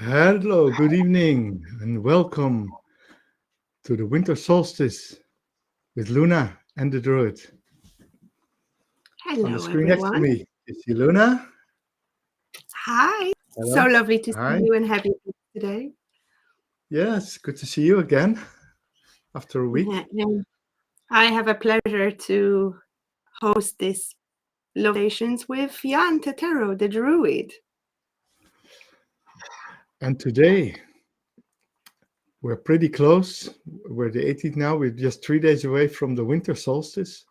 Hello, good evening, and welcome to the Winter Solstice with Luna and the Druid. On the Hello, screen next to everyone. me, you see Luna. Hi. So Hello. lovely to see Hi. you and have you today. Yes, good to see you again after a Yeah, week. and I have a pleasure to host this locations with Jan Tetero, the Druid. And today, we're pretty close. We're the 18th now. We're just 3 days away from the Winter Solstice.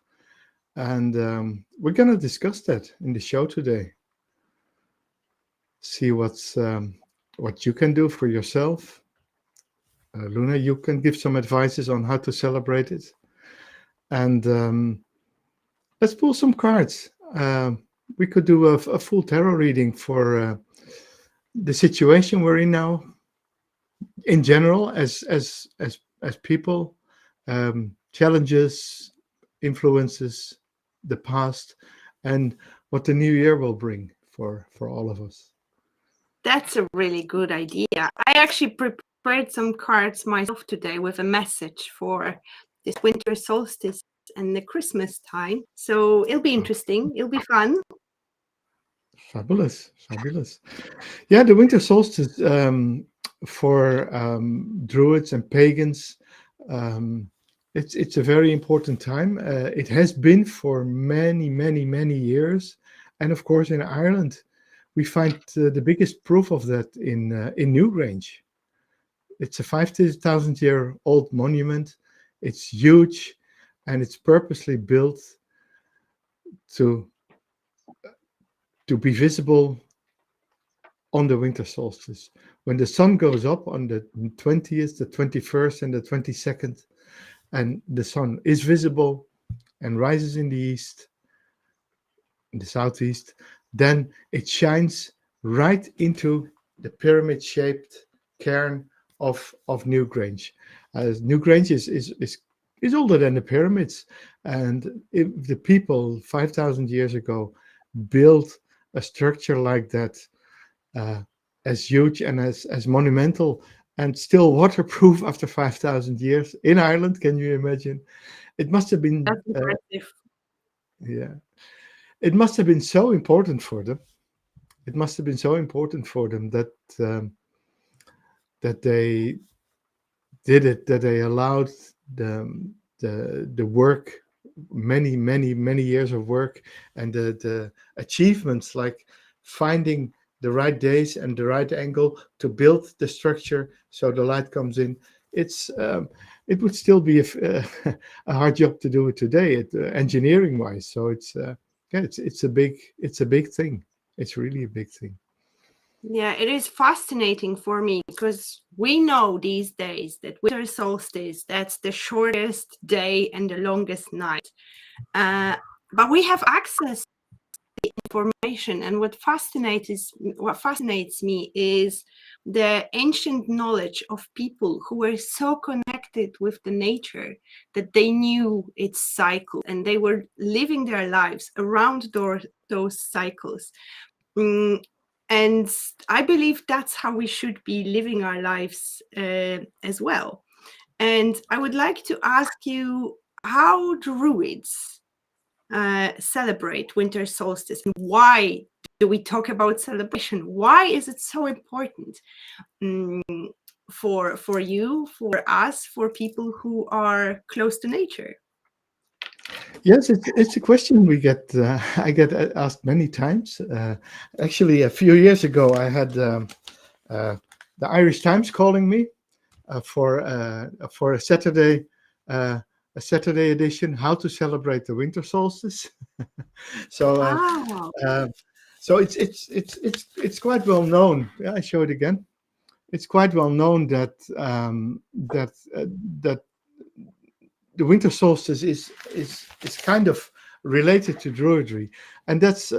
And we're going to discuss that in the show today. See what you can do for yourself. Luna, you can give some advices on how to celebrate it. And let's pull some cards. We could do a full tarot reading for the situation we're in now, in general, as people, challenges, influences, the past, and what the new year will bring for all of us. That's a really good idea. I actually prepared some cards myself today with a message for this winter solstice and the Christmas time. So it'll be Oh, interesting. It'll be fun. fabulous, fabulous. Yeah, the winter solstice for druids and pagans. Um, it's a very important time. It has been for many, many, many years, and of course in Ireland, we find the biggest proof of that in Newgrange. It's a 5,000-year-old monument. It's huge, and it's purposely built to to be visible on the winter solstice. When the sun goes up on the 20th, the 21st, and the 22nd, and the sun is visible and rises in the east, in the southeast, then it shines right into the pyramid shaped cairn of Newgrange. Newgrange is older than the pyramids, and if the people 5,000 years ago built a structure like that, uh, as huge and as monumental and still waterproof after 5,000 years in Ireland. Can you imagine? It must have been, That's impressive. yeah, it must have been so important for them. It must have been so important for them um, that they did it, that they allowed the work, many years of work, and the achievements like finding the right days and the right angle to build the structure so the light comes in. It's it would still be a hard job to do it today, engineering wise. So yeah, it's a big thing. It's really a big thing. Yeah, it is fascinating for me because we know these days that winter solstice, that's the shortest day and the longest night. Uh, but we have access to information, and what fascinates me is the ancient knowledge of people who were so connected with the nature that they knew its cycle and they were living their lives around those cycles. Mm, and I believe that's how we should be living our lives as well. And I would like to ask you how Druids celebrate winter solstice and why do we talk about celebration? Why is it so important mm, for you, for us, for people who are close to nature? Yes, it's a question we get. I get asked many times. Actually, a few years ago, I had uh, the Irish Times calling me for uh, a Saturday edition, how to celebrate the winter solstice. so uh, Ah, uh, so it's quite well known. Yeah, I show it again. It's quite well known that the winter solstice is kind of related to druidry, and that's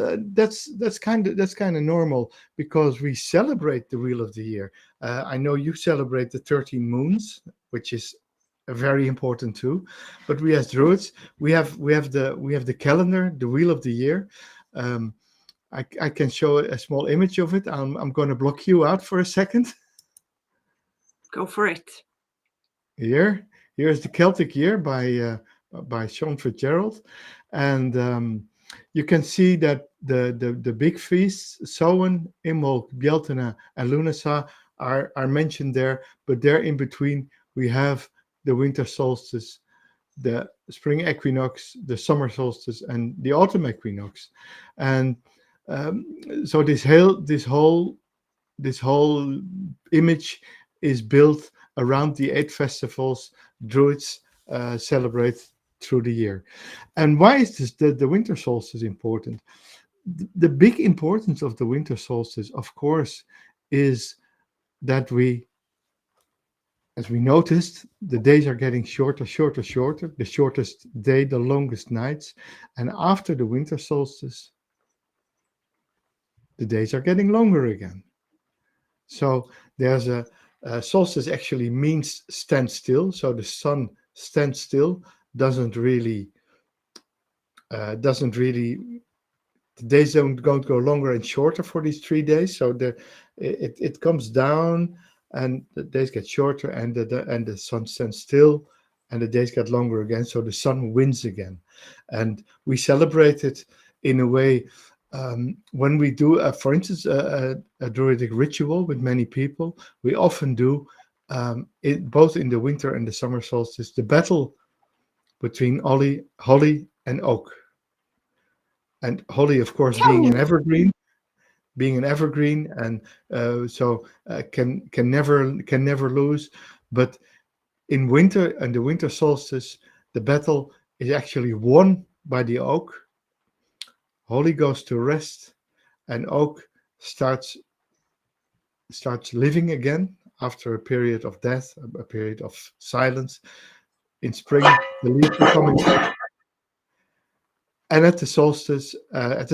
kind of normal because we celebrate the wheel of the year. I know you celebrate the 13 moons, which is very important too, but we as druids we have the calendar, the wheel of the year. um, I can show a small image of it. I'm going to block you out for a second. Go for it. Here's the Celtic Year by Sean Fitzgerald, and you can see that the big feasts, Samhain, Imbolc, Bealtaine, and Lunasa are mentioned there, but there in between we have the winter solstice, the spring equinox, the summer solstice, and the autumn equinox, and so this whole image is built around the 8 festivals Druids celebrate through the year. And why is this the winter solstice important? The big importance of the winter solstice, of course, is that as we noticed, the days are getting shorter, shorter, shorter. The shortest day, the longest nights. And after the winter solstice, the days are getting longer again. So there's a solstice actually means stand still. So the sun stands still, doesn't really the days don't go longer and shorter for these 3 days. So it comes down and the days get shorter and the sun stands still and the days get longer again. So the sun wins again, and we celebrate it in a way. When we do, for instance, a druidic ritual with many people, we often do both in the winter and the summer solstice, the battle between holly and oak. And holly, of course, Tell me being an evergreen, and can never lose. But in winter and the winter solstice, the battle is actually won by the oak. Holly goes to rest, and oak starts starts living again after a period of death, a period of silence. In spring, the leaves are coming back, and at the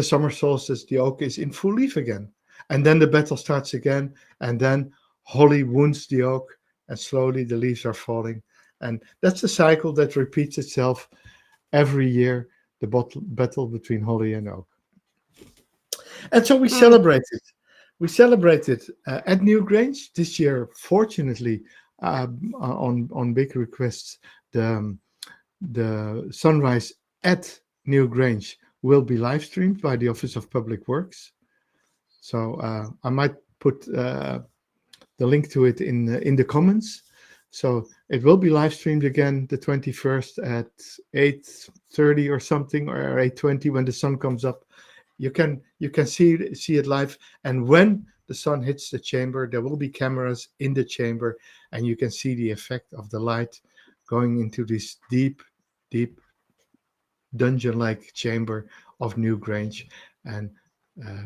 summer solstice, the oak is in full leaf again. And then the battle starts again, and then Holly wounds the oak, and slowly the leaves are falling. And that's a cycle that repeats itself every year, the battle between Holly and oak. And so we mm, celebrated. We celebrated at Newgrange this year. Fortunately, on big requests, the the sunrise at Newgrange will be live streamed by the Office of Public Works. So I might put the link to it in the comments. So it will be live streamed again the 21st at 8:30 or something, or 8:20 when the sun comes up. You can see it live, and when the sun hits the chamber, there will be cameras in the chamber, and you can see the effect of the light going into this deep, deep dungeon-like chamber of Newgrange, and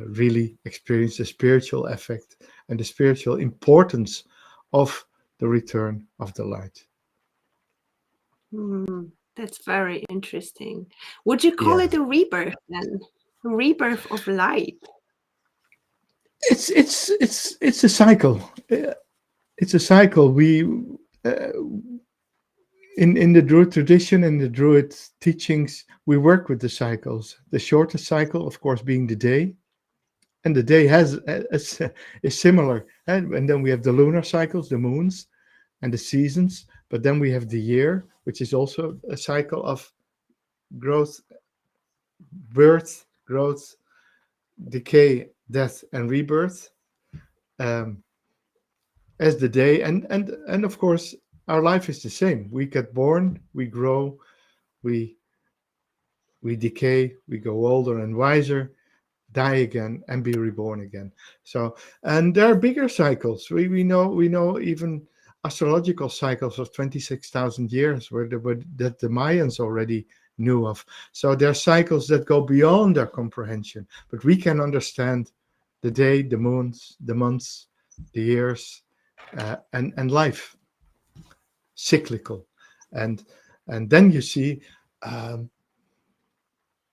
really experience the spiritual effect and the spiritual importance of the return of the light. that's very interesting. Would you call Yeah, it a rebirth then? A rebirth of light? it's a cycle. It's a cycle. We uh, in the Druid tradition and the Druid teachings, we work with the cycles. The shortest cycle, of course, being the day, and the day is similar. And then we have the lunar cycles, the moons, and the seasons. But then we have the year, which is also a cycle of growth, birth, growth, decay, death, and rebirth, um, as the day. And of course, our life is the same. We get born, we grow, we we decay, we go older and wiser, die again, and be reborn again. So, and there are bigger cycles. We know even astrological cycles of 26,000 years, that the Mayans already knew of. So there are cycles that go beyond our comprehension, but we can understand the day, the moons, the months, the years, and life cyclical, and and then you see. Um,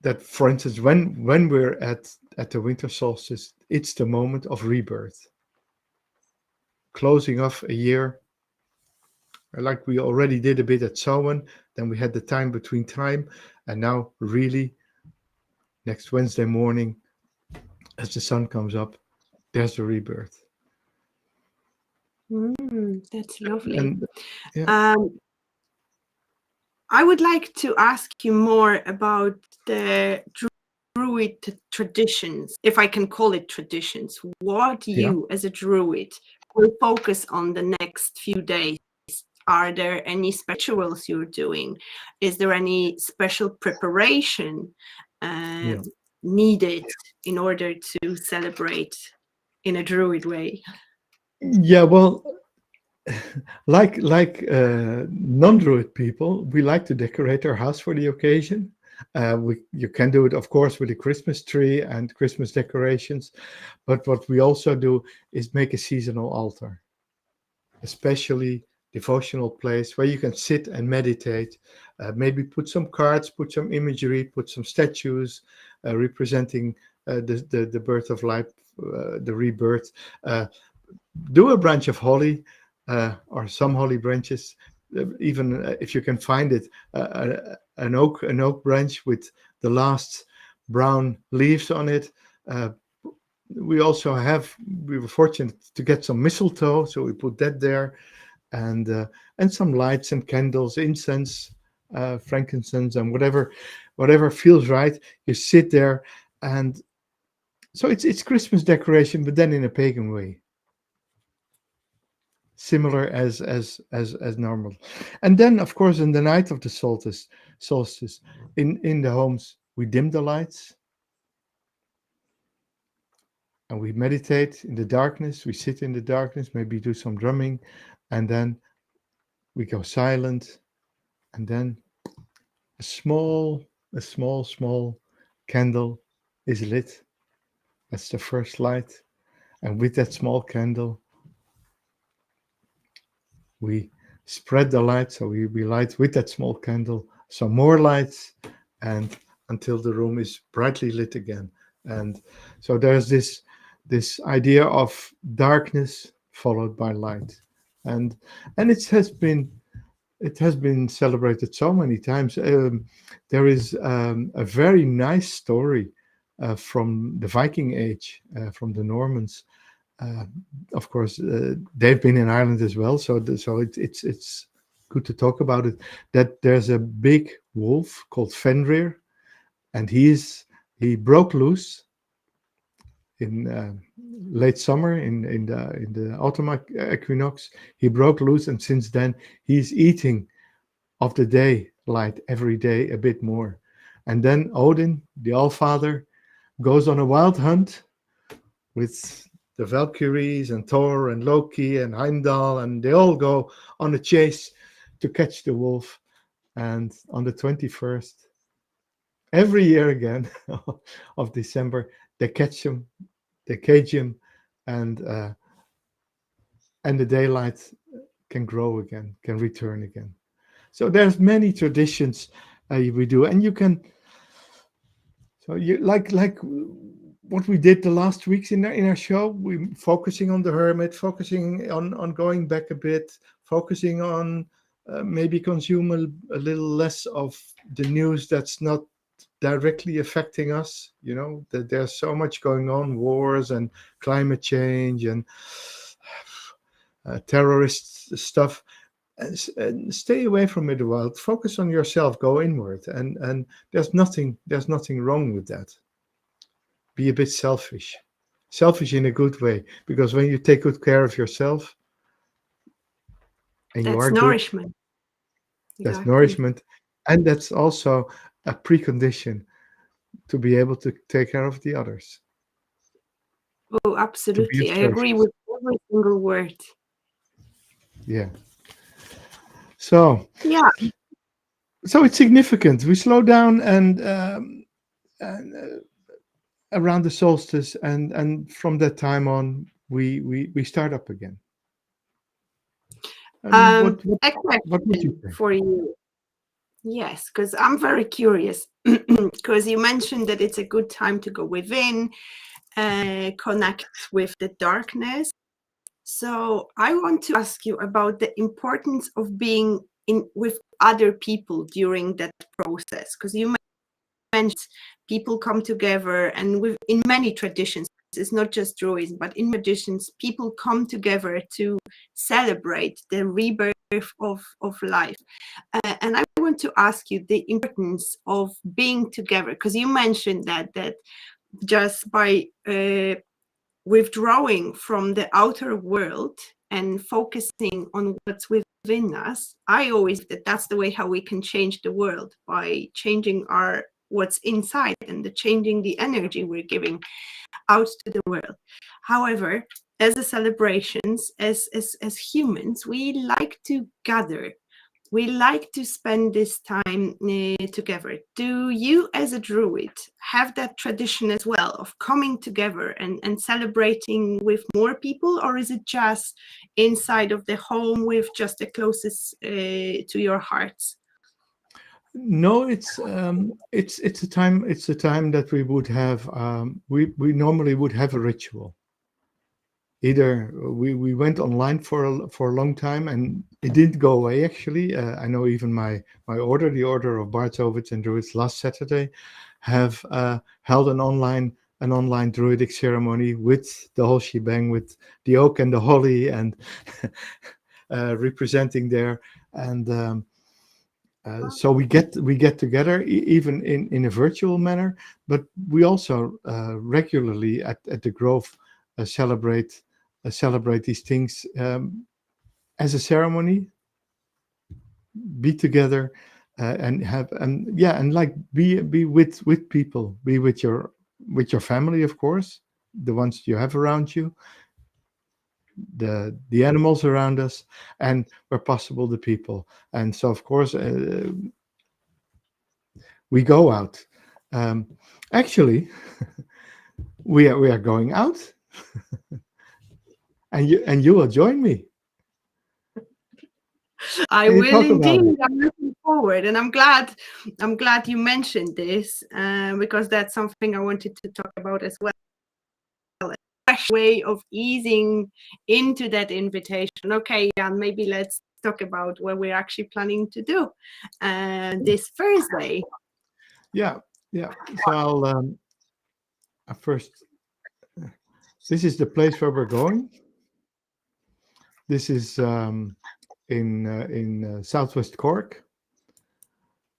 that, for instance, when we're at the winter solstice, it's the moment of rebirth, closing off a year, like we already did a bit at Samhain. Then we had the time between time, and now really next Wednesday morning As the sun comes up, there's the rebirth. That's lovely. And yeah, Um, I would like to ask you more about the Druid traditions, if I can call it traditions. What yeah. you, as a Druid, will focus on the next few days? Are there any rituals you're doing? Is there any special preparation uh, Yeah. needed in order to celebrate in a Druid way? Yeah, well, non-Druid people, we like to decorate our house for the occasion. You can do it, of course, with a Christmas tree and Christmas decorations. But what we also do is make a seasonal altar, especially devotional place where you can sit and meditate. Maybe put some cards, put some imagery, put some statues representing the birth of life, the rebirth. Uh, do a branch of holly or some holly branches, even if you can find it, an oak branch with the last brown leaves on it. Uh, we also we were fortunate to get some mistletoe, so we put that there, and some lights and candles, incense, frankincense, and whatever feels right. You sit there, and so it's Christmas decoration, but then in a pagan way, similar as normal. And then, of course, in the night of the solstice, in the homes, we dim the lights and we meditate in the darkness. We sit in the darkness, maybe do some drumming, and then we go silent. And then a small candle is lit. That's the first light. And with that small candle, we spread the light. So we light with that small candle some more lights, and until the room is brightly lit again. And so there's this idea of darkness followed by light. And it has been celebrated so many times. There is a very nice story from the Viking Age, from the Normans. Uh, of course, they've been in Ireland as well, so it's good to talk about it. That there's a big wolf called Fenrir, and he broke loose in late summer in the autumn equinox. He broke loose, and since then he's eating of the daylight every day a bit more. And then Odin, the Allfather, goes on a wild hunt with the Valkyries and Thor and Loki and Heimdall, and they all go on a chase to catch the wolf. And on the 21st, every year again of December, they catch him, they cage him, and uh, and the daylight can grow again, can return again. So there's many traditions we do, and you can. So you like what we did the last weeks in our show. We focusing on the hermit, focusing on going back a bit, focusing on maybe consume a little less of the news that's not directly affecting us. That there's so much going on, wars and climate change and terrorist stuff. And stay away from it a while. Focus on yourself. Go inward, and there's nothing wrong with that. Be a bit selfish in a good way, because when you take good care of yourself and you That's are good, nourishment. that's Exactly. nourishment, and that's also a precondition to be able to take care of the others, Oh, to be of absolutely. I agree service. with every single word. Yeah. So Yeah. so it's significant. We slow down and around the solstice, and from that time on, we start up again. And what what A what would you question say? for you. Yes, because I'm very curious. Because you mentioned that it's a good time to go within, connect with the darkness. So I want to ask you about the importance of being in with other people during that process. Because you people come together, and in many traditions, it's not just Druidism, but in traditions, people come together to celebrate the rebirth of life. And I want to ask you the importance of being together, because you mentioned that just by withdrawing from the outer world and focusing on what's within us, I always that's the way how we can change the world, by changing our what's inside and changing the energy we're giving out to the world. However, as a celebrations, as humans, we like to gather. We like to spend this time together. Do you, as a Druid, have that tradition as well of coming together and celebrating with more people, or is it just inside of the home with just the closest to your hearts? No, it's a time, it's a time that we would have, we normally would have a ritual. Either we went online for a long time, and it didn't go away actually. I know even my order, the Order of Bardsovits and Druids, last Saturday have held an online druidic ceremony with the whole shebang, with the oak and the holly, and representing there. And so we get together, even in a virtual manner, but we also regularly at the Grove celebrate these things as a ceremony, be together, and have, and yeah, and like be with people, be with your family, of course, the ones you have around you, the animals around us, and where possible the people. And so of course we go out. um, Actually, we are going out, and you will join me. I Can you will talk about indeed. it? I'm looking forward, and I'm glad you mentioned this, because that's something I wanted to talk about as well. A fresh way of easing into that invitation. Okay, Jan, maybe let's talk about what we're actually planning to do this Thursday. Yeah, yeah. So I first, this is the place where we're going. This is in southwest Cork.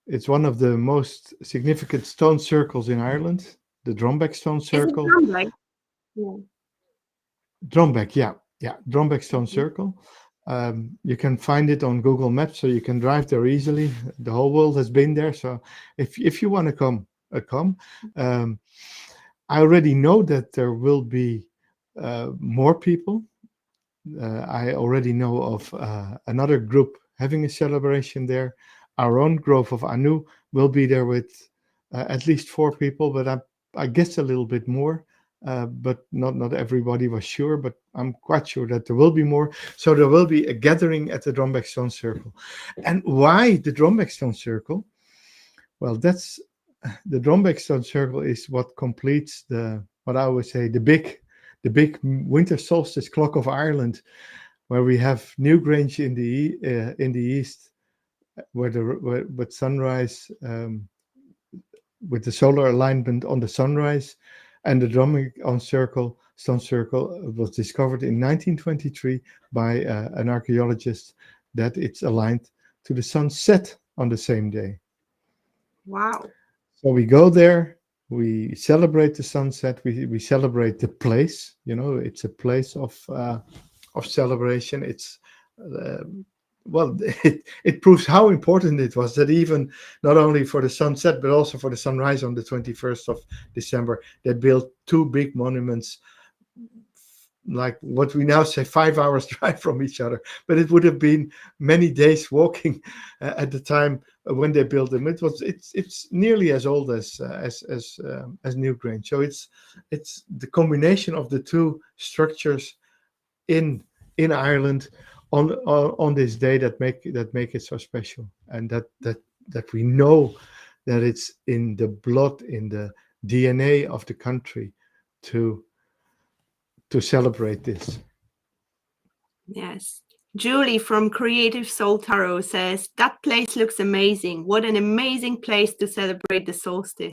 It's one of the most significant stone circles in Ireland, the Drumbeck Stone Is it Circle. Sunday? Yeah. Drumbeck, yeah, yeah, Drumbeck Stone Mhm. Circle. You can find it on Google Maps, so you can drive there easily. The whole world has been there, so if you want to come, come. Um, I already know that there will be more people. I already know of another group having a celebration there. Our own Grove of Anu will be there with at least 4 people, but I guess a little bit more. But not everybody was sure, but I'm quite sure that there will be more. So there will be a gathering at the Drumbeck Stone Circle. And why the Drumbeck Stone Circle? Well, that's the Drumbeck Stone Circle is what completes what I always say, the big winter solstice clock of Ireland, where we have Newgrange in the east, with sunrise, with the solar alignment on the sunrise, and the drumming on stone circle was discovered in 1923 by an archaeologist, that it's aligned to the sunset on the same day. Wow. So we go there, we celebrate the sunset, we celebrate the place. It's a place of celebration. It's uh, well, it proves how important it was, that even not only for the sunset but also for the sunrise on the 21st of December, they built two big monuments, like what we now say 5 hours drive from each other, but it would have been many days walking at the time when they built them. It's nearly as old as Newgrange. So it's the combination of the two structures in Ireland on this day that make it so special, and that we know that it's in the blood, in the DNA of the country to celebrate this. Yes. Julie from Creative Soul Tarot says, that place looks amazing. What an amazing place to celebrate the solstice.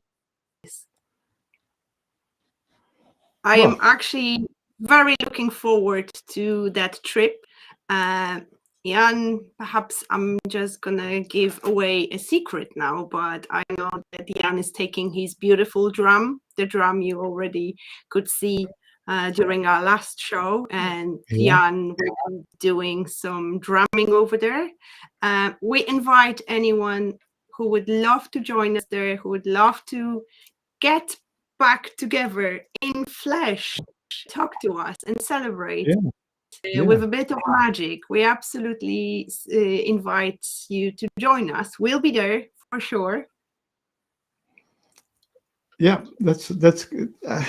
I am Well, actually very looking forward to that trip. Uh, Jan, perhaps I'm just gonna give away a secret now, but I know that Jan is taking his beautiful drum, the drum you already could see during our last show, and yeah, Jan will be doing some drumming over there. We invite anyone who would love to join us there, who would love to get back together in flesh, talk to us and celebrate yeah, with yeah. a bit of magic. We absolutely invite you to join us. We'll be there for sure. Yeah, that's. Uh,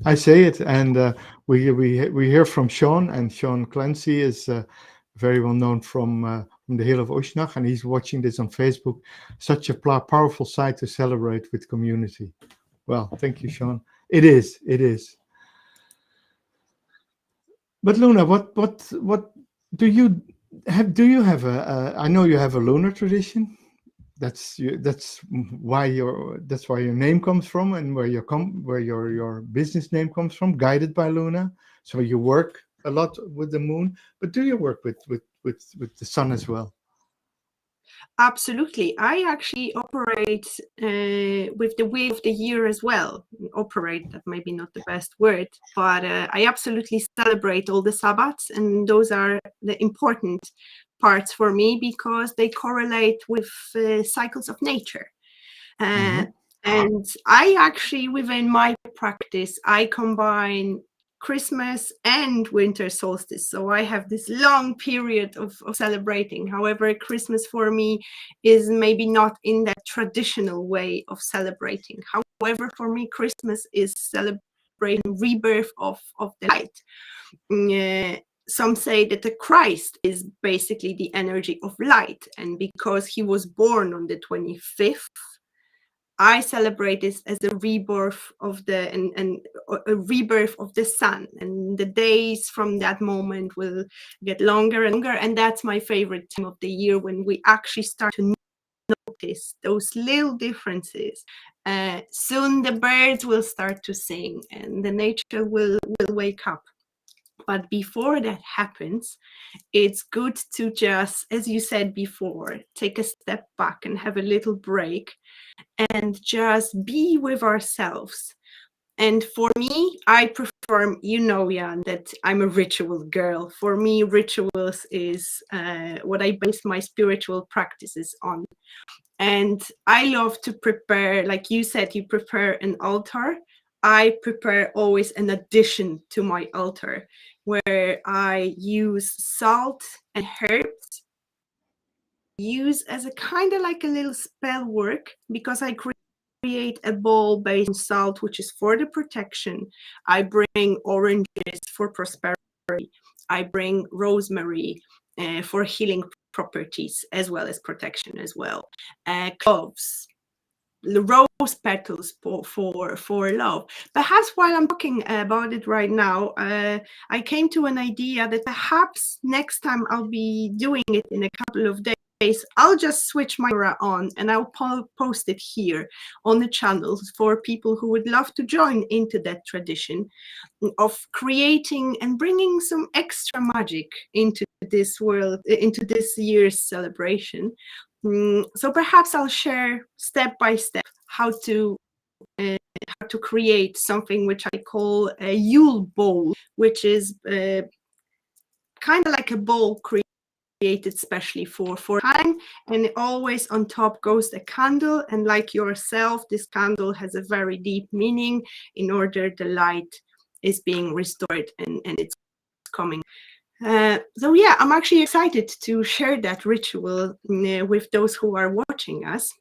I say it, and we hear from Sean, and Sean Clancy is very well known from the Hill of Oshnach, and he's watching this on Facebook. Such a powerful site to celebrate with community. Well, thank you, Sean. It is. It is. But Luna, what do you have? Do you have I know you have a lunar tradition. That's why your name comes from, and where your business name comes from. Guided by Luna. So you work a lot with the moon, but do you work with the sun as well? Absolutely. I actually operate with the wheel of the year as well. Operate, that may be not the best word, but I absolutely celebrate all the Sabbats, and those are the important parts for me because they correlate with cycles of nature. Uh, Hmm. and I actually, within my practice, I combine Christmas and winter solstice. So I have this long period of celebrating. However, Christmas for me is maybe not in that traditional way of celebrating. However, for me, Christmas is celebrating rebirth of the light. Some say that the Christ is basically the energy of light. And because he was born on the 25th, I celebrate this as a rebirth of the and a rebirth of the sun, and the days from that moment will get longer and longer, and that's my favorite time of the year when we actually start to notice those little differences. Soon the birds will start to sing, and the nature will wake up. But before that happens, it's good to just, as you said before, take a step back and have a little break and just be with ourselves. And for me, I prefer, you know, Jan, that I'm a ritual girl. For me, rituals is what I base my spiritual practices on. And I love to prepare, like you said, you prepare an altar. I prepare always an addition to my altar where I use salt and herbs, use as a kind of like a little spell work because I create a bowl based on salt, which is for the protection. I bring oranges for prosperity. I bring rosemary for healing properties as well as protection as well. Cloves, the rose petals for love. Perhaps while I'm talking about it right now, I came to an idea that perhaps next time I'll be doing it in a couple of days. I'll just switch my camera on and I'll post it here on the channel for people who would love to join into that tradition of creating and bringing some extra magic into this world, into this year's celebration. So perhaps I'll share step by step uh, how to create something which I call a Yule bowl, which is kind of like a bowl created specially for time, and always on top goes a candle, and like yourself, this candle has a very deep meaning in order the light is being restored and it's coming. So yeah, I'm actually excited to share that ritual with those who are watching us.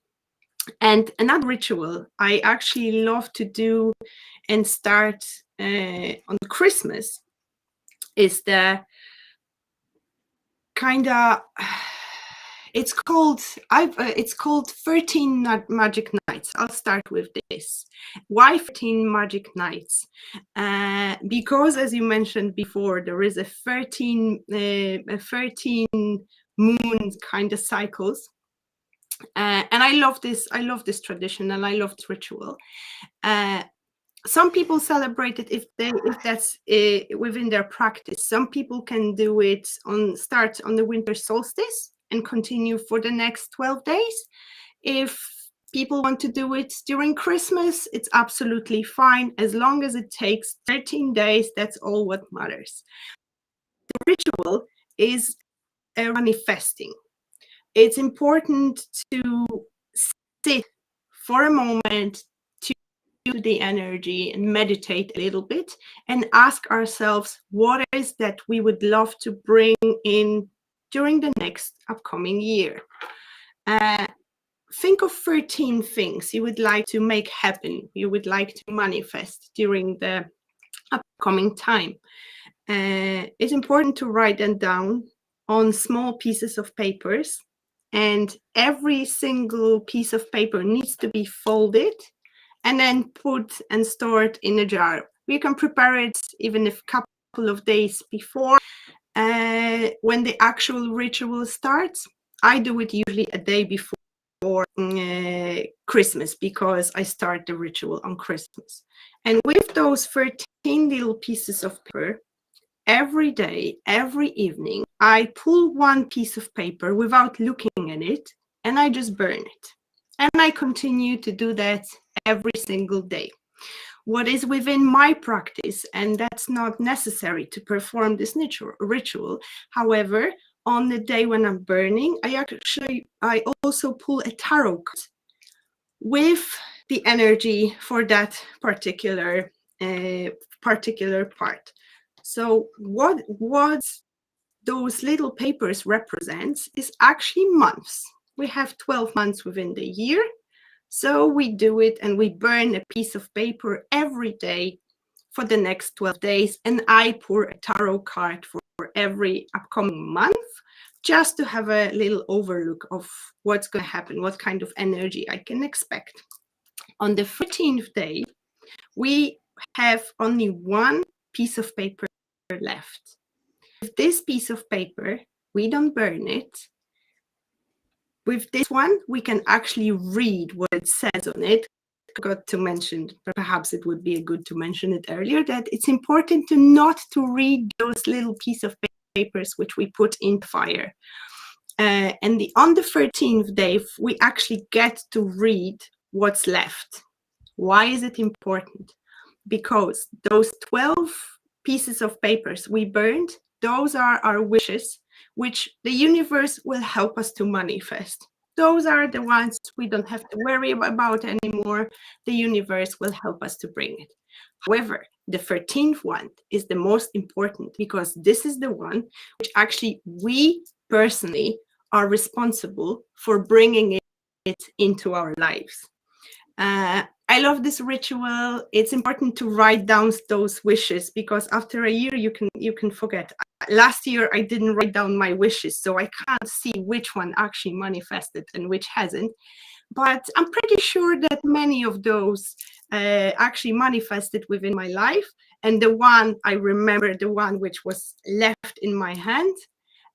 And another ritual I actually love to do and start on Christmas is the kind of it's called 13 magic nights. I'll start with this. Why 13 magic nights? Because as you mentioned before, there is a 13 moon kind of cycles. And I love this tradition and I love this ritual. Uh, some people celebrate it if that's within their practice. Some people can do it start on the winter solstice and continue for the next 12 days. If people want to do it during Christmas, it's absolutely fine, as long as it takes 13 days. That's all what matters. The ritual is manifesting. It's important to sit for a moment, to the energy and meditate a little bit and ask ourselves what is that we would love to bring in during the next upcoming year. Think of 13 things you would like to make happen, you would like to manifest during the upcoming time. It's important to write them down on small pieces of papers, and every single piece of paper needs to be folded and then put and stored in a jar. We can prepare it even a couple of days before when the actual ritual starts. I do it usually a day before Christmas, because I start the ritual on Christmas. And with those 13 little pieces of paper, every day, every evening, I pull one piece of paper without looking at it, and I just burn it. And I continue to do that every single day. What is within my practice, and that's not necessary to perform this ritual. However, on the day when I'm burning, I also pull a tarot card with the energy for that particular part. So what those little papers represents is actually months. We have 12 months within the year. So we do it, and we burn a piece of paper every day for the next 12 days. And I pour a tarot card for every upcoming month, just to have a little overlook of what's going to happen, what kind of energy I can expect. On the 13th day, we have only one piece of paper left. With this piece of paper, we don't burn it. With this one, we can actually read what it says on it. I forgot to mention, perhaps it would be good to mention it earlier, that it's important not to read those little pieces of papers which we put in fire. And on the 13th day, we actually get to read what's left. Why is it important? Because those 12 pieces of papers we burned, those are our wishes, which the universe will help us to manifest. Those are the ones we don't have to worry about anymore. The universe will help us to bring it. However, the 13th one is the most important, because this is the one which actually we personally are responsible for bringing it into our lives. I love this ritual. It's important to write down those wishes, because after a year you can forget. Last year I didn't write down my wishes, so I can't see which one actually manifested and which hasn't. But I'm pretty sure that many of those actually manifested within my life. And the one I remember, the one which was left in my hand,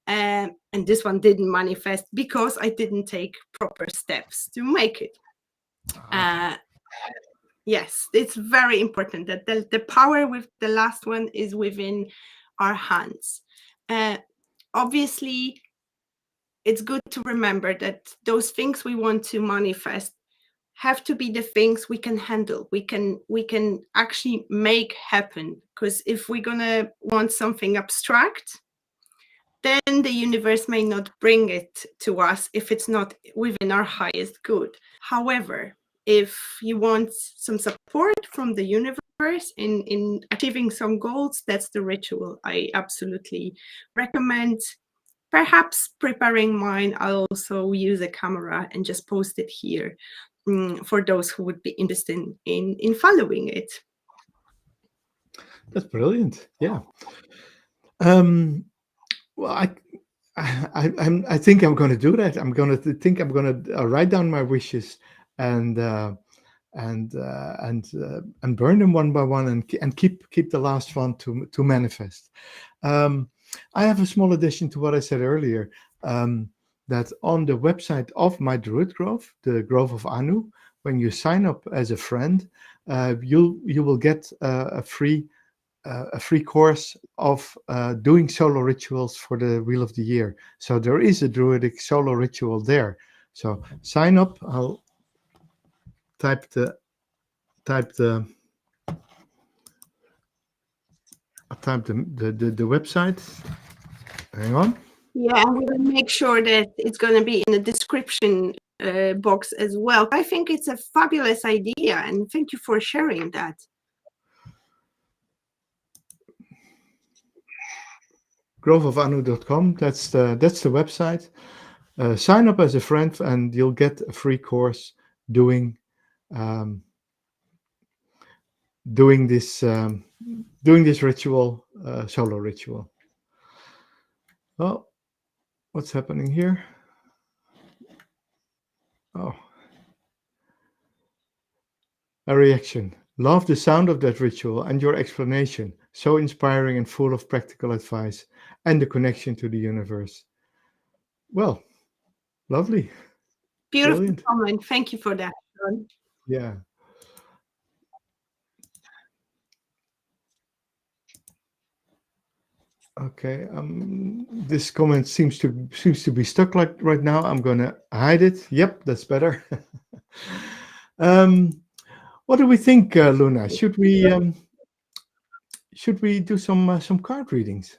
and this one didn't manifest because I didn't take proper steps to make it. Yes, it's very important that the power with the last one is within our hands. Obviously, it's good to remember that those things we want to manifest have to be the things we can handle, we can actually make happen. Because if we're gonna want something abstract, then the universe may not bring it to us if it's not within our highest good. However, if you want some support from the universe in achieving some goals, that's the ritual I absolutely recommend. Perhaps preparing mine, I'll also use a camera and just post it here for those who would be interested in following it. That's brilliant. Yeah. Well, I think I'm going to do that. I'm going to think I'm going to write down my wishes and and burn them one by one, and keep the last one to manifest. I have a small addition to what I said earlier. That on the website of my Druid Grove, the Grove of Anu, when you sign up as a friend, you will get a free course of doing solo rituals for the Wheel of the Year. So there is a Druidic solo ritual there. So sign up. I'll type the type the the website. Hang on. Yeah, and we'll make sure that it's going to be in the description box as well. I think it's a fabulous idea, and thank you for sharing that. groveofanu.com. That's the website. Sign up as a friend, and you'll get a free course doing um, doing this ritual, solo ritual. Well, what's happening here? Oh, a reaction. Love the sound of that ritual and your explanation. So inspiring and full of practical advice and the connection to the universe. Well, lovely. Beautiful Brilliant. comment. Thank you for that, Sean. Yeah. Okay. This comment seems to be stuck like right now. I'm gonna hide it. Yep, that's better. What do we think, Luna? Should we do some card readings?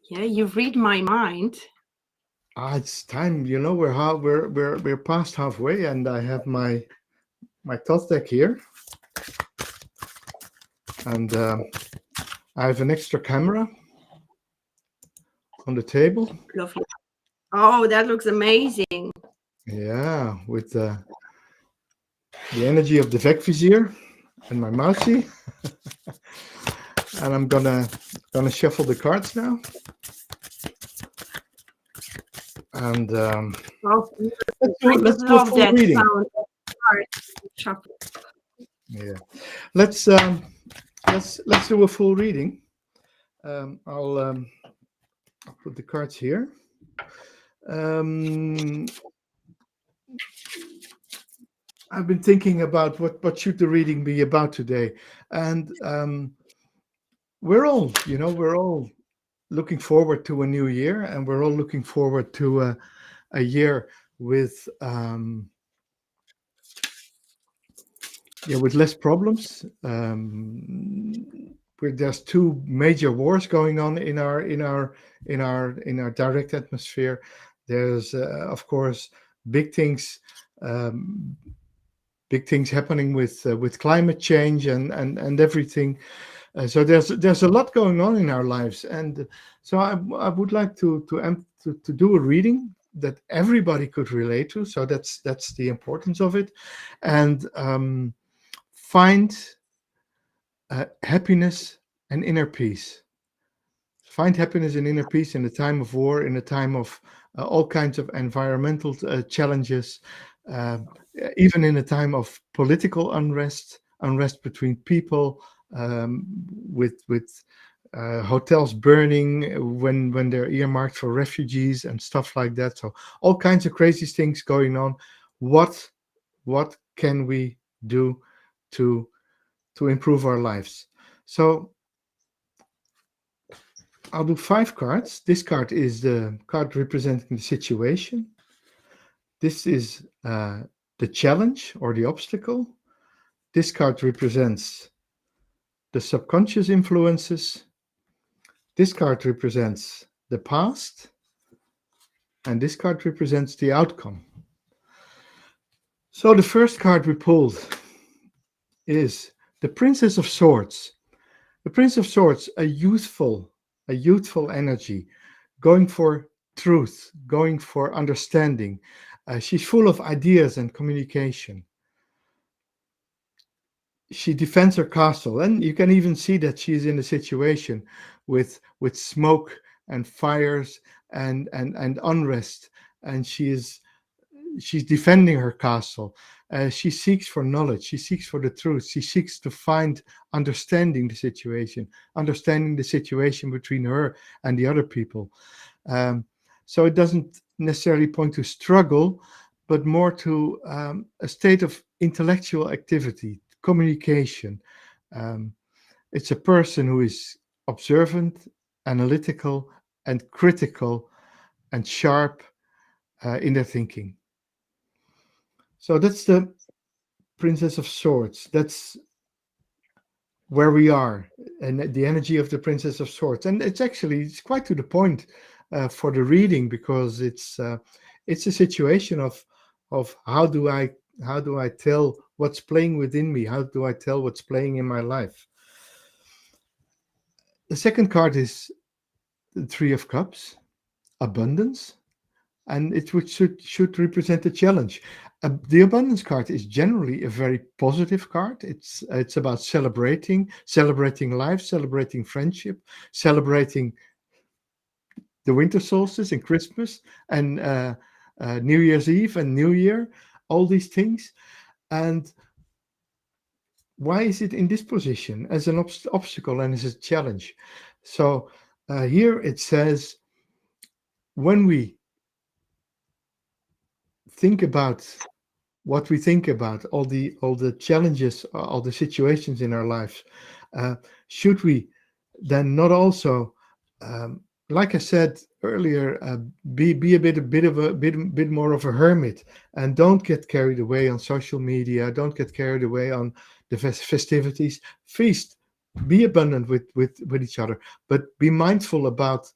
Yeah, you read my mind. It's time. You know, we're past halfway, and I have my thought deck here, and I have an extra camera on the table. Lovely. Oh, that looks amazing. Yeah, with the energy of the Vecvizier and my mousey. And I'm gonna shuffle the cards now. And Oh, let's do a full reading. Yeah, let's do a full reading. I'll put the cards here. I've been thinking about what should the reading be about today, and we're all looking forward to a new year, and we're all looking forward to a year with less problems. There's two major wars going on in our direct atmosphere. There's of course big things happening with climate change and everything. So there's a lot going on in our lives, and so I would like to do a reading that everybody could relate to. So that's the importance of it, and find happiness and inner peace. Find happiness and inner peace in a time of war, in a time of all kinds of environmental challenges, even in a time of political unrest between people, with hotels burning when they're earmarked for refugees and stuff like that. So all kinds of crazy things going on. What can we do to improve our lives? So I'll do 5 cards. This card is the card representing the situation. This is the challenge or the obstacle. This card represents the subconscious influences. This card represents the past. And this card represents the outcome. So the first card we pulled is the Princess of Swords. The Prince of Swords, a youthful energy, going for truth, going for understanding. She's full of ideas and communication. She defends her castle, and you can even see that she's in a situation with smoke and fires and unrest, and she's defending her castle. She seeks for knowledge. She seeks for the truth. She seeks to find understanding the situation between her and the other people. So it doesn't necessarily point to struggle, but more to a state of intellectual activity, communication. Um, it's a person who is observant, analytical, and critical and sharp in their thinking. So that's the Princess of Swords. That's where we are, and the energy of the Princess of Swords. And it's quite to the point for the reading, because it's a situation of how do I tell what's playing within me? How do I tell what's playing in my life? The second card is the Three of Cups, abundance, and should represent a challenge. The abundance card is generally a very positive card. It's about celebrating life, celebrating friendship, celebrating the winter solstice and Christmas and New Year's Eve and New Year, all these things. And why is it in this position as an obstacle and as a challenge? So here it says, when we think about what we think about, all the challenges, all the situations in our lives, uh, should we then not also, like I said earlier, be a bit more of a hermit, and don't get carried away on social media, don't get carried away on the festivities. Feast, be abundant with each other, but be mindful about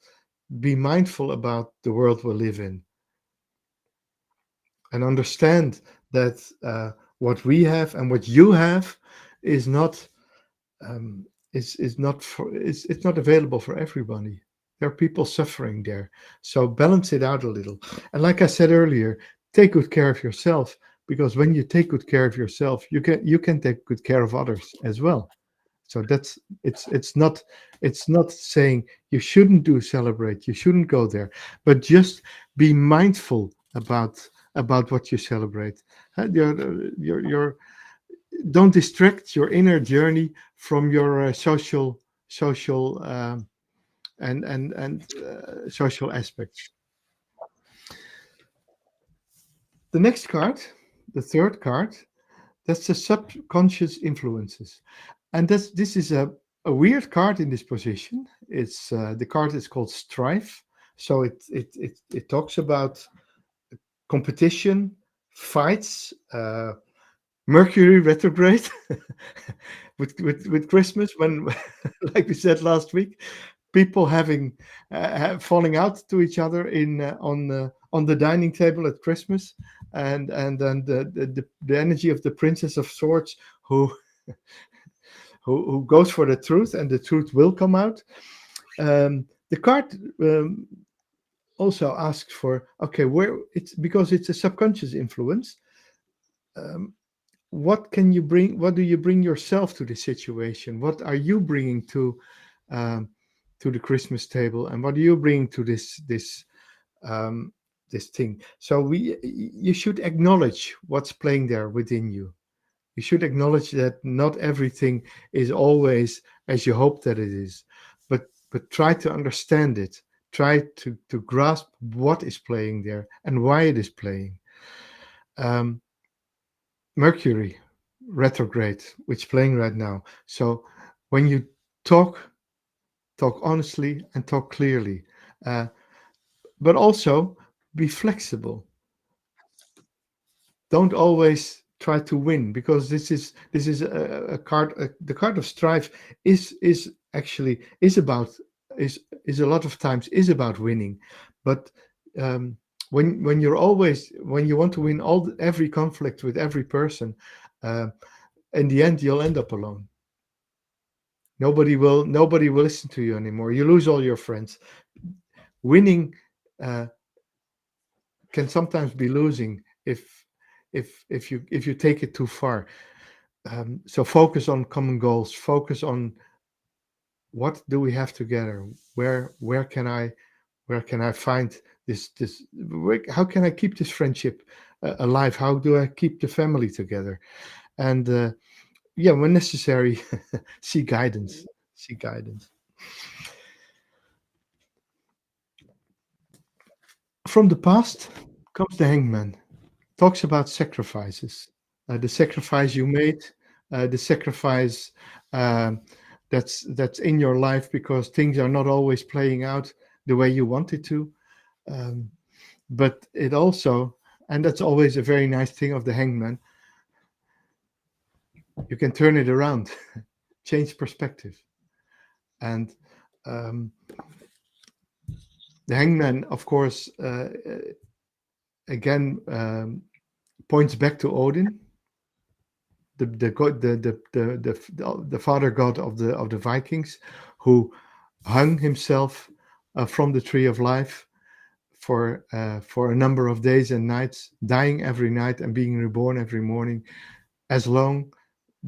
the world we live in, and understand that what we have and what you have is not is not for it's not available for everybody. There are people suffering there, so balance it out a little. And like I said earlier, take good care of yourself, because when you take good care of yourself, you can take good care of others as well. So that's it's not saying you shouldn't do celebrate, you shouldn't go there, but just be mindful about what you celebrate. Your Don't distract your inner journey from your social and social aspects. The next card, the third card, that's the subconscious influences, and this is a weird card in this position. It's the card is called strife. So it talks about competition, fights, Mercury retrograde with Christmas, when, like we said last week, people having falling out to each other in on the dining table at Christmas, and then the energy of the Princess of Swords, who who goes for the truth, and the truth will come out. The card also asks for, okay, where it's because it's a subconscious influence. Um, what can you bring? What do you bring yourself to the situation? What are you bringing um, to the Christmas table, and what are you bringing to um, this thing? So you should acknowledge what's playing there within you. You should acknowledge that not everything is always as you hope that it is, but try to understand it. Try to grasp what is playing there and why it is playing. Um, Mercury retrograde, which is playing right now. So when you talk, talk honestly and talk clearly, uh, but also be flexible. Don't always try to win, because this is a card. The card of strife is actually is about is a lot of times is about winning, but um, when you want to win every conflict with every person, uh, in the end you'll end up alone. Nobody will listen to you anymore. You lose all your friends. Winning uh, can sometimes be losing if you take it too far. So focus on common goals. Focus on what do we have together. Where can I find how can I keep this friendship alive? How do I keep the family together? And yeah, when necessary, seek guidance. Seek guidance. From the past comes the Hangman. talks about sacrifices, the sacrifice you made, the sacrifice um, that's in your life because things are not always playing out the way you wanted to. Um, but it also, and that's always a very nice thing of the hangman, you can turn it around, change perspective. And um, the hangman, of course, again points back to Odin, the god, the father god of the Vikings, who hung himself from the tree of life for a number of days and nights, dying every night and being reborn every morning, as long,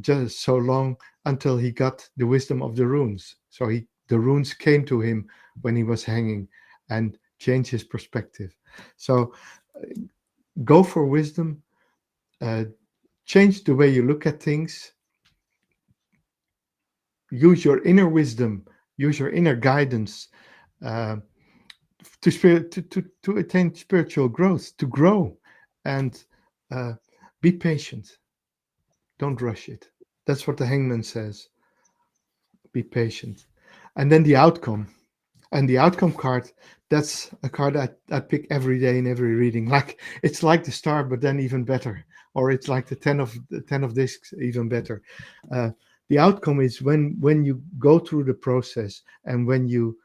just so long until he got the wisdom of the runes. So the runes came to him when he was hanging and changed his perspective. So go for wisdom, uh, change the way you look at things, use your inner wisdom, use your inner guidance uh, to attain spiritual growth, to grow, and uh, be patient. Don't rush it. That's what the hangman says. Be patient. And then the outcome. And the outcome card, that's a card I pick every day in every reading. Like it's like the star, but then even better. Or it's like the ten of discs, even better. Uh, the outcome is when you go through the process and when you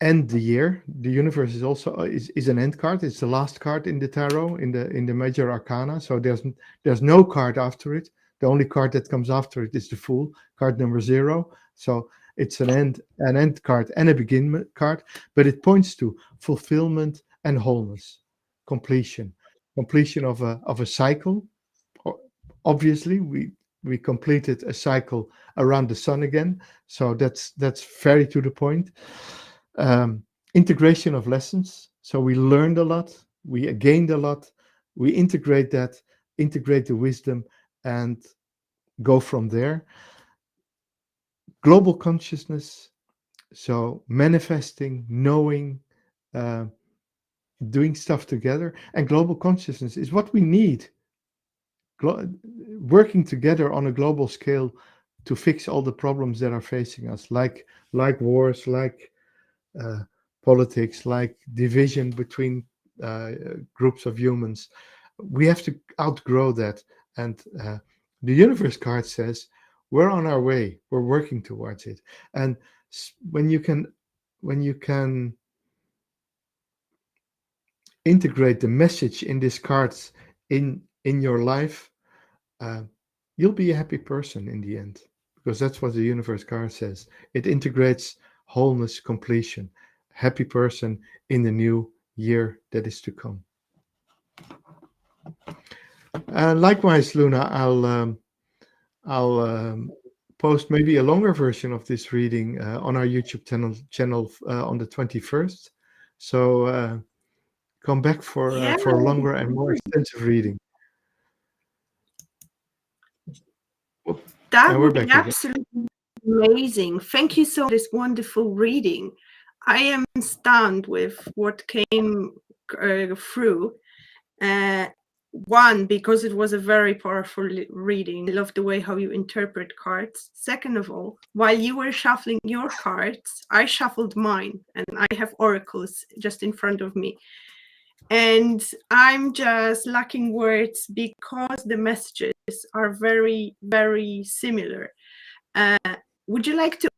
end the year. The universe is also is an end card. It's the last card in the tarot in the major arcana. So there's no card after it. The only card that comes after it is the Fool, card number 0. So it's an end card and a begin card, but it points to fulfillment and wholeness, completion, completion of a cycle. Obviously, we completed a cycle around the sun again, so that's very to the point. um, Integration of lessons. So we learned a lot, we gained a lot, we integrate that, integrate the wisdom, and go from there. Global consciousness. So manifesting, knowing, uh, doing stuff together. And global consciousness is what we need. Working together on a global scale to fix all the problems that are facing us, like wars, like uh, politics, like division between uh, groups of humans. We have to outgrow that. And the universe card says we're on our way. We're working towards it. And when you can integrate the message in these cards in your life, uh, you'll be a happy person in the end, because that's what the universe card says. It integrates wholeness, completion, happy person in the new year that is to come. Likewise, Luna, I'll post maybe a longer version of this reading on our YouTube channel on the 21st. So come back Yeah, for a longer and more extensive reading. Oh, that and we're would be back again. absolutely amazing. Thank you so much for this wonderful reading. I am stunned with what came through. Uh, one, because it was a very powerful reading. I love the way how you interpret cards. Second of all, while you were shuffling your cards, I shuffled mine, and I have oracles just in front of me. And I'm just lacking words because the messages are very, very similar. Uh, would you like to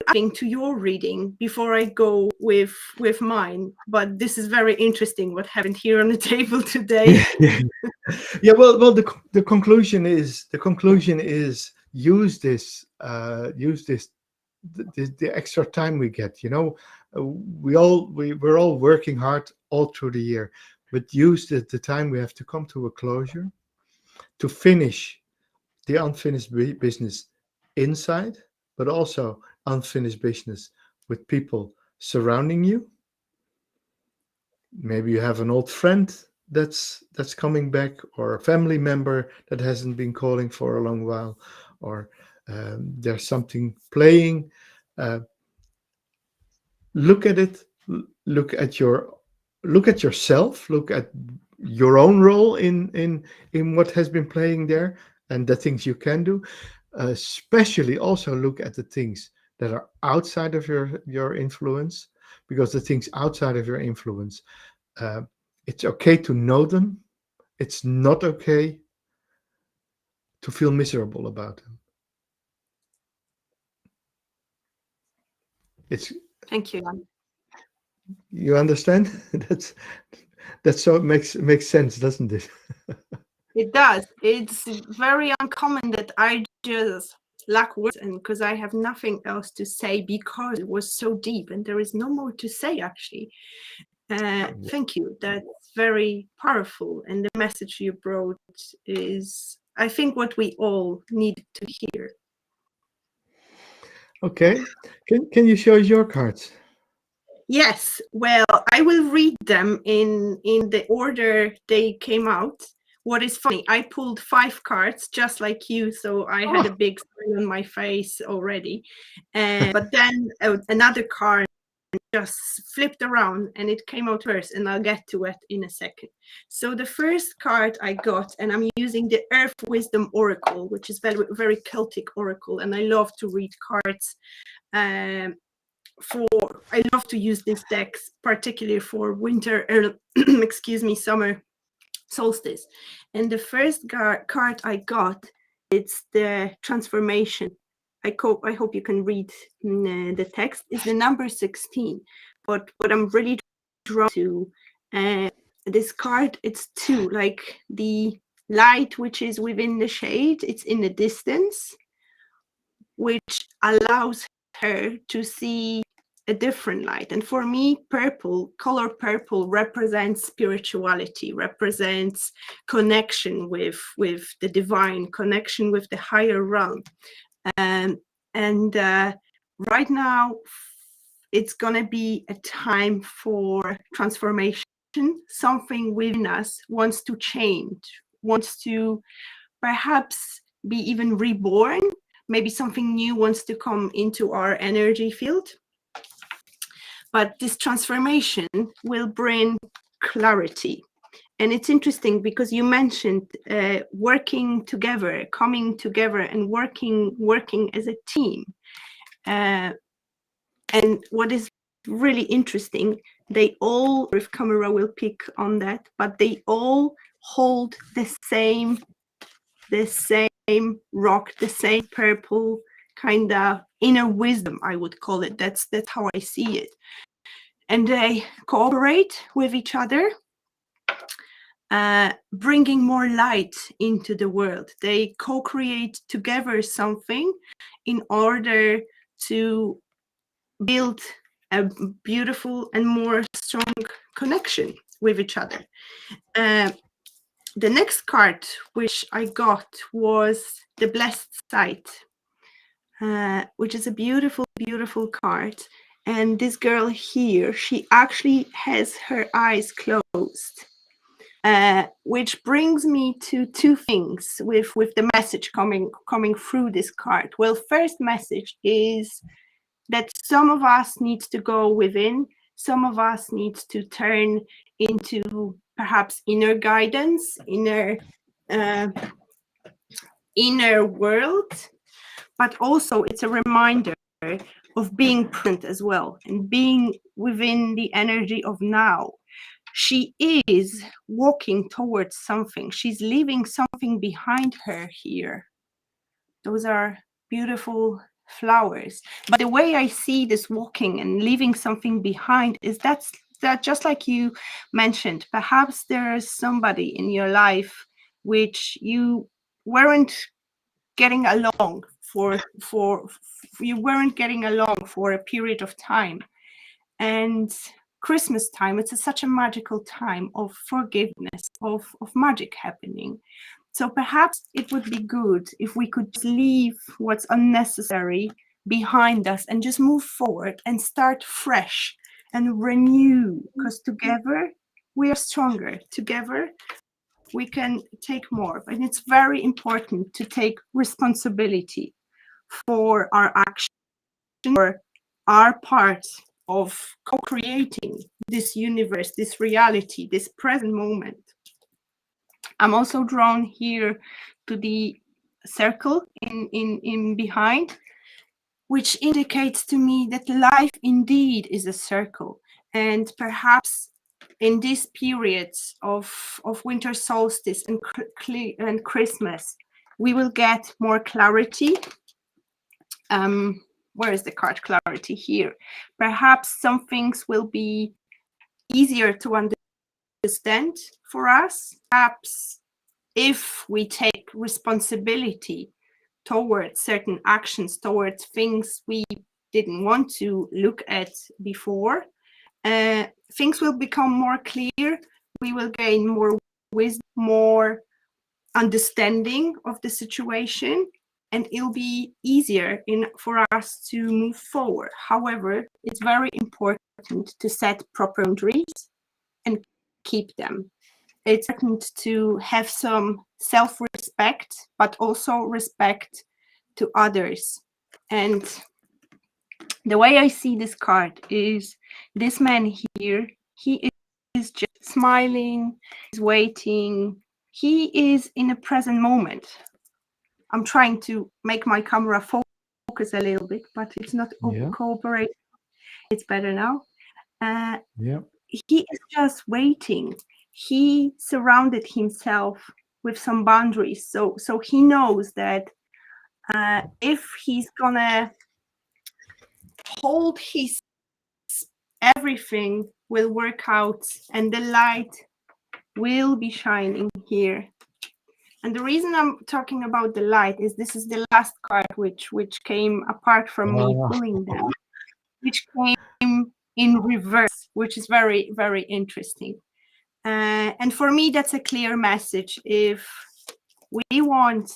add to your reading before I go with mine? But this is very interesting what happened here on the table today. Yeah, yeah, yeah. Well, the conclusion is use this the extra time we get. We're all working hard all through the year, but use the time we have to come to a closure, to finish the unfinished business inside, but also unfinished business with people surrounding you. Maybe you have an old friend that's coming back, or a family member that hasn't been calling for a long while, or there's something playing. uh, Look at it. Look at yourself. Look at your own role in what has been playing there and the things you can do. Especially also look at the things that are outside of your influence, because the things outside of your influence, uh, it's okay to know them. It's not okay to feel miserable about them. It's Thank you, Jan. You understand? That's so it makes sense, doesn't it? It does. It's very uncommon that I just lack words, and because I have nothing else to say because it was so deep, and there is no more to say actually. Thank you. That's very powerful, and the message you brought is, I think, what we all need to hear. Okay. Can you show us your cards? Yes, well, I will read them in the order they came out. What is funny, I pulled 5 cards just like you, so I had a Oh, big smile on my face already. But then another card just flipped around and it came out first, and I'll get to it in a second. So the first card I got, and I'm using the Earth Wisdom Oracle, which is very, very Celtic oracle, and I love to read cards. Um, I love to use these decks, particularly for winter, excuse me, summer solstice. And the first card I got, it's the transformation. I hope you can read the text. Is the number 16. But what I'm really drawn to, this card, it's 2, like the light which is within the shade, it's in the distance, which allows her to see a different light. And for me, color purple represents spirituality, represents connection with the divine, connection with the higher realm. And right now, it's going to be a time for transformation. Something within us wants to change, wants to perhaps be even reborn. Maybe something new wants to come into our energy field. But this transformation will bring clarity. And it's interesting because you mentioned working together, coming together, and working as a team. And what is really interesting, they all, if camera will pick on that, but they all hold the same rock, the same purple kind of inner wisdom, I would call it. That's how I see it. And they cooperate with each other, bringing more light into the world. They co-create together something in order to build a beautiful and more strong connection with each other. The next card which I got was the Blessed Sight, which is a beautiful, beautiful card. And this girl here, she actually has her eyes closed, which brings me to 2 things with the message coming through this card. Well, first message is that some of us needs to go within, some of us needs to turn into perhaps inner guidance, inner world, but also it's a reminder of being present as well and being within the energy of now. She is walking towards something. She's leaving something behind her here. Those are beautiful flowers. But the way I see this walking and leaving something behind is that just like you mentioned, perhaps there's somebody in your life which you weren't getting along for you weren't getting along for a period of time. And Christmas time, it's such a magical time of forgiveness, of magic happening. So perhaps it would be good if we could leave what's unnecessary behind us and just move forward and start fresh and renew, because together we are stronger. Together we can take more. And it's very important to take responsibility for our action, for our part of co-creating this universe, this reality, this present moment. I'm also drawn here to the circle in behind, which indicates to me that life indeed is a circle. And perhaps in these periods of winter solstice and Christmas, we will get more clarity. Where is the card clarity here? Perhaps some things will be easier to understand for us. Perhaps if we take responsibility towards certain actions, towards things we didn't want to look at before, things will become more clear. We will gain more wisdom, more understanding of the situation, and it'll be easier for us to move forward. However, it's very important to set proper boundaries and keep them. It's important to have some self-respect, but also respect to others. And the way I see this card is this man here, he is just smiling, he's waiting, he is in a present moment. I'm trying to make my camera focus a little bit, but it's not cooperating. It's better now. He is just waiting. He surrounded himself with some boundaries. So he knows that if he's gonna hold his, everything will work out and the light will be shining here. And the reason I'm talking about the light is this is the last card which came apart from me pulling them, which came in reverse, which is very, very interesting. And for me, that's a clear message. If we want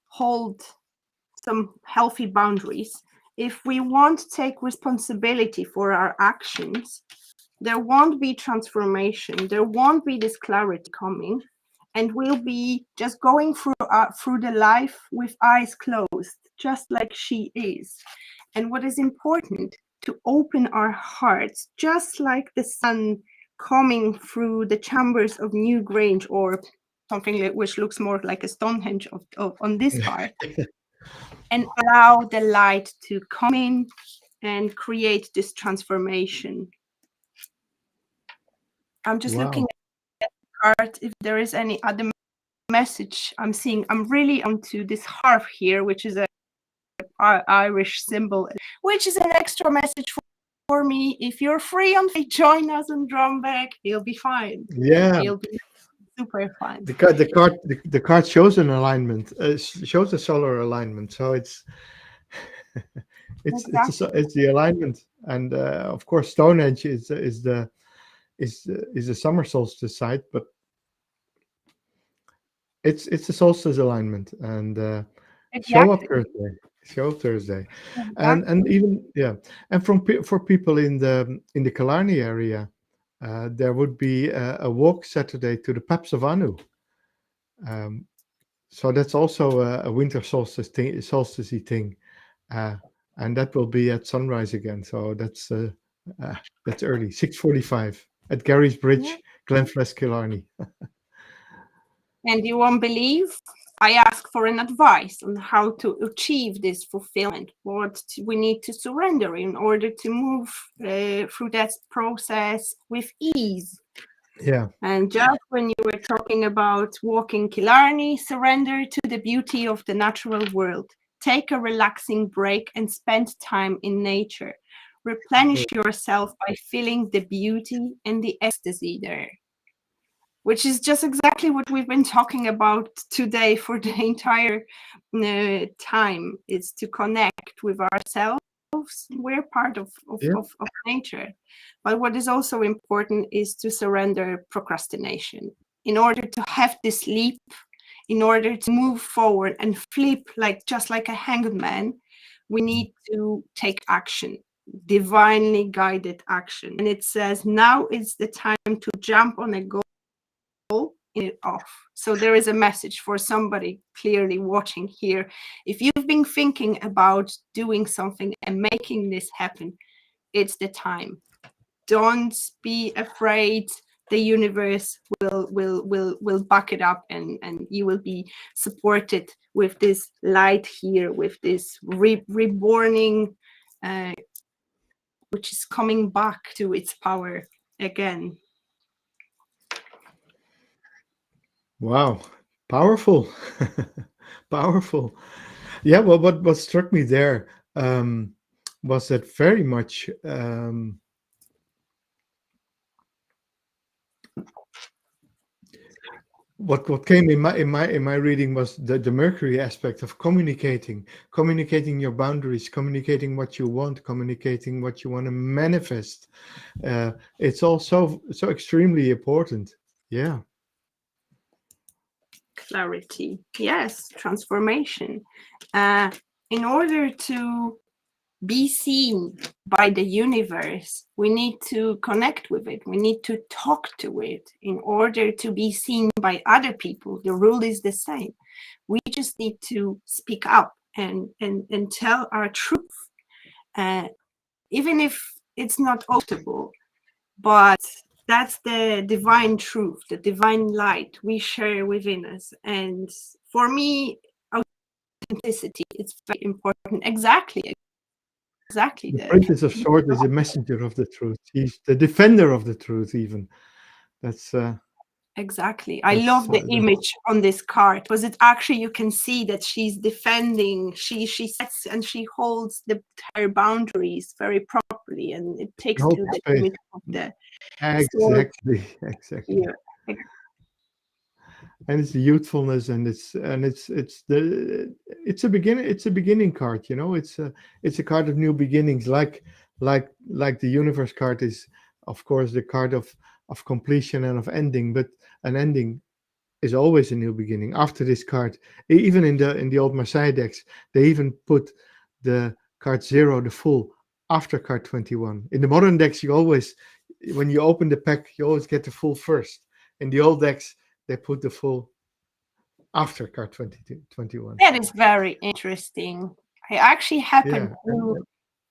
hold some healthy boundaries, if we want to take responsibility for our actions, there won't be transformation, there won't be this clarity coming, and we'll be just going through the life with eyes closed, just like she is. And what is important, to open our hearts, just like the sun coming through the chambers of Newgrange, or something which looks more like a Stonehenge on this card, and allow the light to come in and create this transformation. I'm just looking at the card if there is any other message I'm seeing. I'm really onto this harp here, which is a Irish symbol, which is an extra message for me. If you're free on join us on Drumback, you'll be fine. You'll be super fine. The card shows an alignment, shows a solar alignment. So it's the alignment, and of course Stonehenge is the summer solstice site, but it's a solstice alignment, and show up Thursday. Exactly. And even and for people in the Killarney area, there would be a walk Saturday to the Paps of Anu. So that's also a winter solstice thing, and that will be at sunrise again. So that's early, 6:45 at Gary's Bridge, Glenflesk, Killarney. And you won't believe, I asked for an advice on how to achieve this fulfillment, what we need to surrender in order to move through that process with ease. Yeah. And just when you were talking about walking Killarney, surrender to the beauty of the natural world. Take a relaxing break and spend time in nature. Replenish yourself by feeling the beauty and the ecstasy there. Which is just exactly what we've been talking about today for the entire time, is to connect with ourselves. We're part of nature. But what is also important is to surrender procrastination. In order to have this leap, in order to move forward and flip just like a hanged man, we need to take action, divinely guided action. And it says now is the time to jump on a goal it off. So there is a message for somebody clearly watching here. If you've been thinking about doing something and making this happen, it's the time. Don't be afraid the universe will back it up, and you will be supported with this light here, with this reborning, uh, which is coming back to its power again. Wow, powerful, powerful. Yeah, well, what struck me there was that very much what came in my reading was the Mercury aspect of communicating your boundaries, communicating what you want, communicating what you want to manifest. It's all so extremely important. Yeah. Clarity, yes, transformation. uh, in order to be seen by the universe, we need to connect with it. We need to talk to it in order to be seen by other people. The rule is the same. We just need to speak up and tell our truth, uh, even if it's not audible. But that's the divine truth, the divine light we share within us. And for me, authenticity, it's very important. Exactly The the Princess of Swords is a messenger of the truth. He's the defender of the truth. Even that's exactly. I love the that's image on this card because it actually, you can see that she's defending. She sets and she holds her boundaries very properly, and it she takes holds to the space. image of the sword Exactly, exactly. here. And it's the youthfulness, and it's a beginning card. It's a card of new beginnings, like the universe card is, of course, the card of completion and of ending. But an ending is always a new beginning after this card. Even in the old Messiah decks, they even put the card 0, the full, after card 21. In the modern decks, you always, when you open the pack, you always get the full first. In the old decks, they put the full after card 22, 21. That is very interesting. I actually happened Yeah,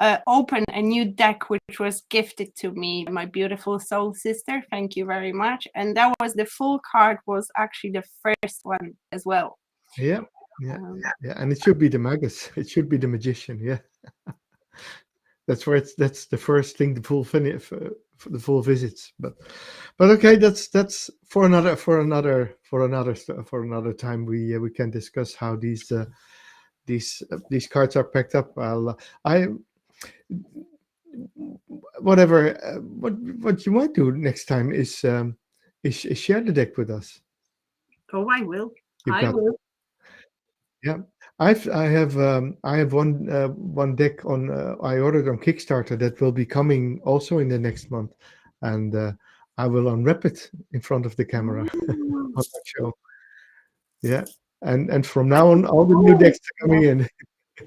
to open a new deck which was gifted to me by my beautiful soul sister. Thank you very much. And that was the full card, was actually the first one as well. yeah, yeah, Um, yeah. And it should be the magus. It should be the magician. Yeah, that's the first thing, the full finish, for the full visits. But okay, that's for another time. We can discuss how these cards are packed up. I whatever what you might do next time is share the deck with us. oh, I will. You've I got. will. Yeah, I have one deck on I ordered on Kickstarter that will be coming also in the next month, and I will unwrap it in front of the camera Mm. on that show. Yeah, and from now on, all the new decks are coming in.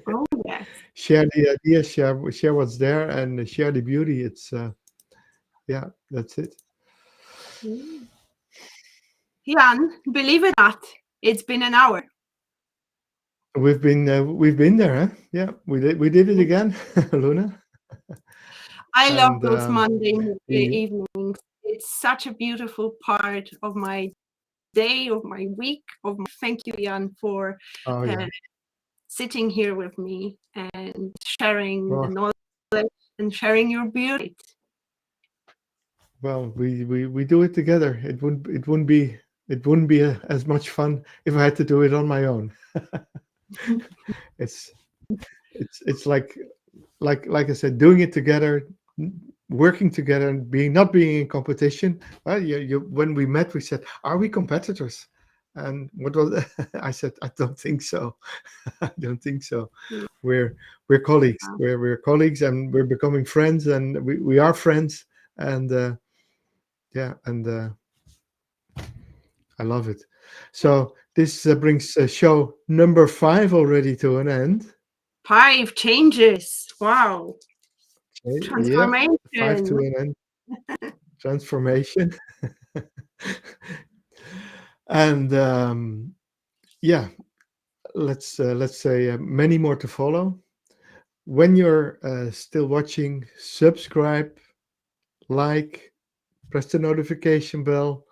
Oh, yes. Share the idea, share what's there, and share the beauty. It's yeah, that's it. Mm. Jan, believe it or not, it's been an hour. We've been there, huh? Yeah, we did it again, Luna, I love and those Monday we evenings. It's such a beautiful part of my day, of my week, of my. Thank you, Jan, for oh uh, yeah, sitting here with me and sharing the well knowledge and sharing your beauty. well we do it together. It wouldn't be as much fun if I had to do it on my own. it's it's like I said, doing it together, working together, and not being in competition. Well, when we met, we said, "Are we competitors?" And what was I said? I don't think so. I don't think so. We're we're colleagues. We're colleagues, and we're becoming friends, and we are friends, and yeah, and I love it. So this brings show number 5 already to an end. 5 changes. Wow. Yeah, 5 to Transformation. an end. Transformation. And yeah, let's say many more to follow. When you're still watching, subscribe, like, press the notification bell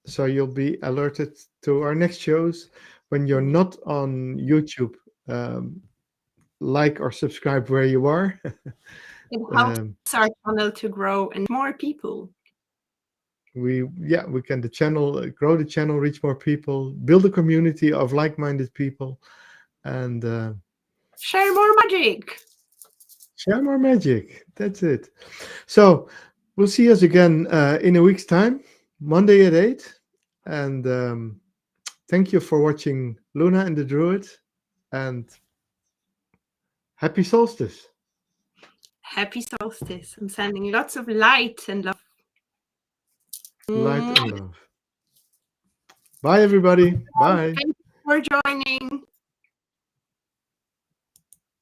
so you'll be alerted to our next shows. When you're not on YouTube, um, like or subscribe where you are. It helps um, our channel to grow and more people. we can the channel grow the channel, reach more people, build a community of like-minded people, and Share more magic. share more magic. That's it. So we'll see us again in a week's time, Monday at 8. And thank you for watching Luna and the Druid. And happy solstice. Happy solstice. I'm sending lots of light and love. Light and love. Bye, everybody. Bye. Thank you for joining.